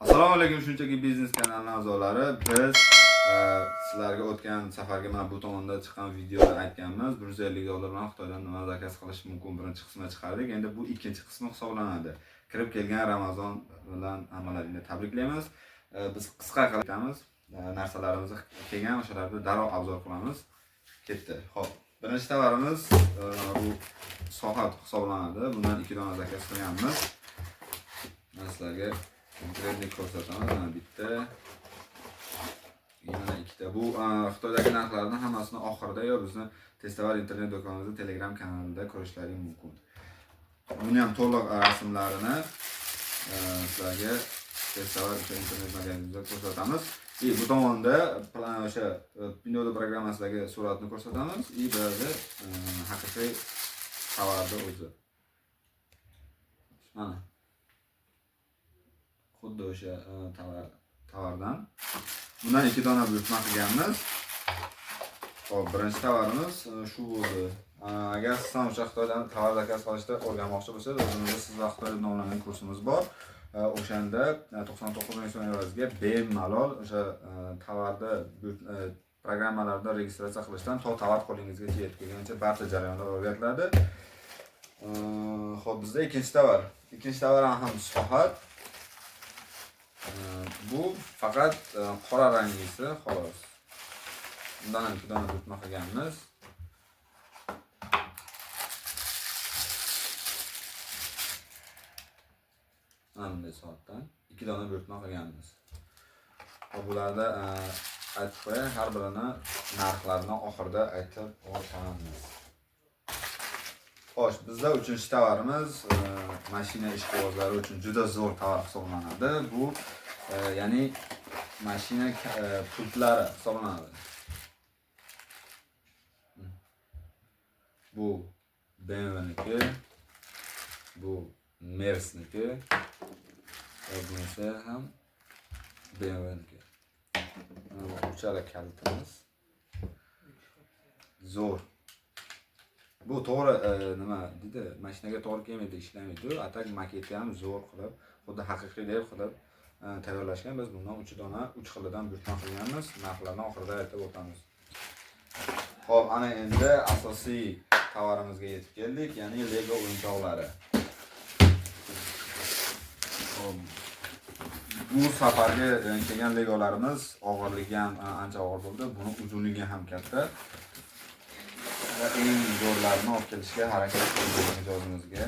Assalomu alaykum, shunchaki biznes kanalining a'zolari. Biz sizlarga o'tgan safarga mana bu tomonda chiqqan videoda aytganmiz. $150 bilan Xitoydan nima zakaz qilish mumkin birinchi qismini chiqardik. Endi bu ikkinchi qismi hisoblanadi. Kirib kelgan Ramazon bilan hammalaringni tabriklaymiz. Biz qisqa qilamiz. Narsalarimiz kelgan o'shalarni darrov obzor qilamiz. Ketdi. Xo'p, birinchi tovarimiz bu soat hisoblanadi. Bundan 2 dona zakaz qilganmiz. Men sizlarga konkretni ko'rsataman. Mana bitta, yana ikkita. Bu Xitoydagi narxlarning hammasini oxirida yo bizni Testavar internet do'konimizda Telegram kanalida ko'rishlaring mumkin. Buni ham to'liq rasmlarini sizlarga Testavar internet magazinimizda ko'rsatamiz. Bu tomonda o'sha Pindodo programmasidagi suratni ko'rsatamiz. Burada haqiqiy tovarni o'zi. Mana xuddi o'sha tovardan. Bundan 2 dona buyurtma qilganmiz. Xo'p, birinchi tovarimiz shu bo'ldi. Agar siz ham o'sha Xitoydan tovar zakaz qilishda o'rganmoqchi bo'lsangiz, o'zimizda sizlar Xitoyda nomlangan kursimiz bor. O'shanda 99 ming so'm evaziga bemalol o'sha tovarda programmalarda registratsiya qilishdan to tovar qo'lingizgacha yetib kelguncha barcha jarayonlar o'rgatiladi. Xo'p, bizda ikkinchi tovar. Ikkinchi tovar ham soat. Bu faqat qora rangisi xolos. Bundan ham 2 dona buyurtma qilganmiz. Mana bunday soatdan 2 dona buyurtma qilganmiz. Bularda aytib qo'yay, har birini narxlarini oxirida aytib o'tamiz. Xo'sh, bizda 3-chi tovarimiz mashina ishqibozlari uchun juda zo'r tovar hisoblanadi. Bu ya'ni mashina pultlari hisoblanadi. Bu BMW'niki, bu Mercedes'niki, va bunisi ham BMW'niki. Mana bu uchala kalitimiz. Zo'r. Bu to'g'ri nima deydi, mashinaga to'g'ri kelmaydi, ishlamaydi. Atak maketi ham zo'r qilib, xuddi haqiqiydek qilib tayyorlashgan. Biz bundan 3 dona 3 xilidan buyurtma qilganmiz. Narxlarni oxirida aytib o'tamiz. Xo'p, ana endi asosiy tovarimizga yetib keldik, ya'ni Lego o'yinchoqlari. Bu safarga kelgan Legolarimiz og'irligi ham ancha og'ir bo'ldi. Buni uzunligi ham katta. Eng zo'rlarini olib kelishga harakat qildik mijozimizga.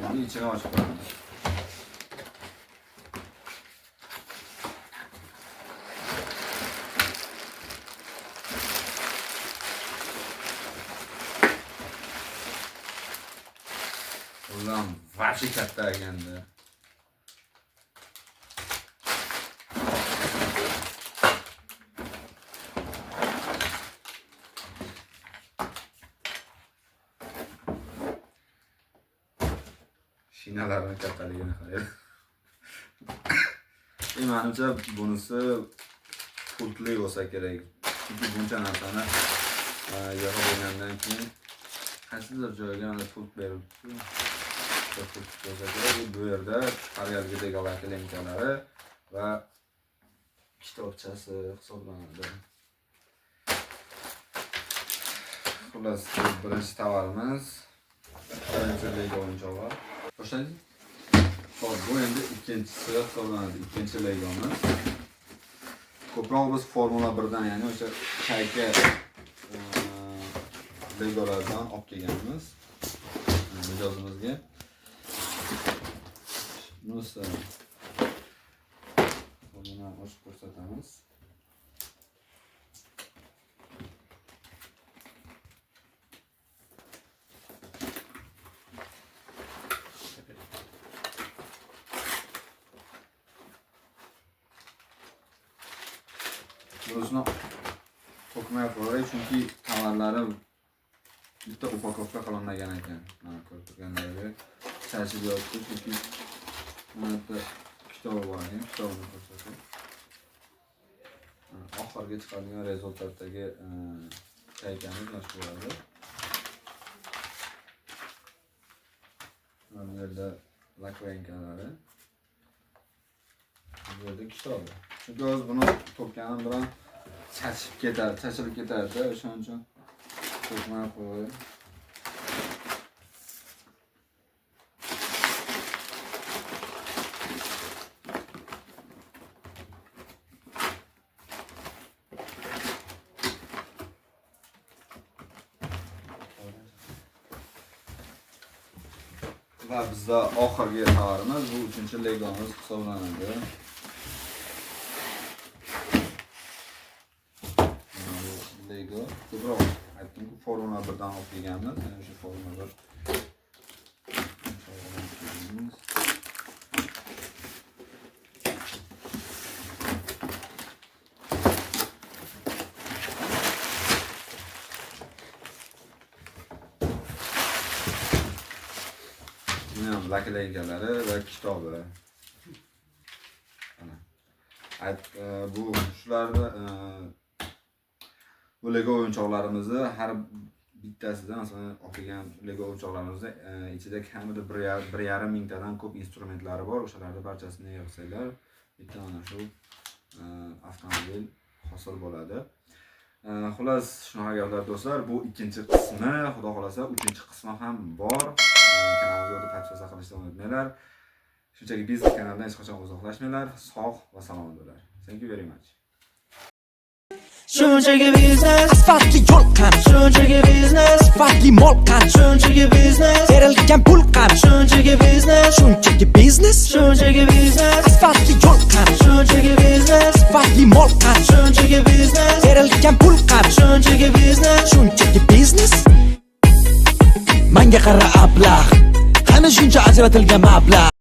Buni ichini ochib qo'yamiz. Ulan vaqti katta ekanda. Shinalarning kattaligini qarang. Menimcha bunisi pultli bo'lsa kerak. Chunki buncha narsani yig'ib bo'lgandan keyin qaysidir joyga mana pult berilibdi. Bu yerda qariyadagi lemkalari va kitobchasi hisoblanadi. Xullas, birinchi tovarimiz birinchi Lego o'yinchoqlar. Boshlaylik. Xo'p, bu endi ikkinchisi hisoblanadi. Ikkinchi Legomiz. Ko'proq biz Formula 1 dan, ya'ni o'sha chayka Legolardan olib kelganmiz mijozimizga. Bunisi buni ochib ko'rsatamiz. Bunisini to'kmay qo'yay, chunki tovarlari bitta upakovka qilinmagan ekan. Mana ko'rib turganlaringizdek chachib yotibdi, chunki mana bu kitobi bor ekan, kitobini ko'rsatay. Oxirgi chiqargan rezultatdagi chaykamiz mana shu bo'ladi. Bu yerda lakvenkalari. Bu yerda kitobi. Chunki o'zi buni to'kkanim bilan chachilib ketadi, o'shaning uchun to'kmay qo'ydim. Va bizda oxirgi tovarimiz bu 3-legomiz hisoblanadi. Lego ko'proq aytdim-ku, Formula 1 dan olib kelganmiz. Mana shu Formula 1 laklaykalari va kitobi. Bu shularni bu Lego o'yinchoqlarimizni har bittasidan masalan olib kelgan Lego o'yinchoqlarimizni ichida kamida 1,5 mingtadan ko'p instrumentlari bor. O'shalarni barchasini yig'sanglar bitta mana shu avtomobil hosil bo'ladi. Xullas, shunaqa gaplar do'stlar. Bu ikkinchi qismi, xudo xolasa, uchinchi qismi ham bor. Kanalimizga podpisa qilishni unutmanglar. Shunchaki biznes kanalidan hech qachon uzoqlashmanglar. Sog' va salomat bo'linglar. Thank you very much. Shunchaki biznes, sifatli yo'l qani, shunchaki biznes, sifatli mol qani, shunchaki biznes, berilgan pul qani, shunchaki biznes, shunchaki biznes, shunchaki biznes, sifatli yo'l qani, shunchaki biznes, sifatli mol qani, shunchaki biznes, berilgan pul qani, shunchaki biznes, shunchaki biznes. Menga qara ablah, qani shuncha ajratilgan mablag'.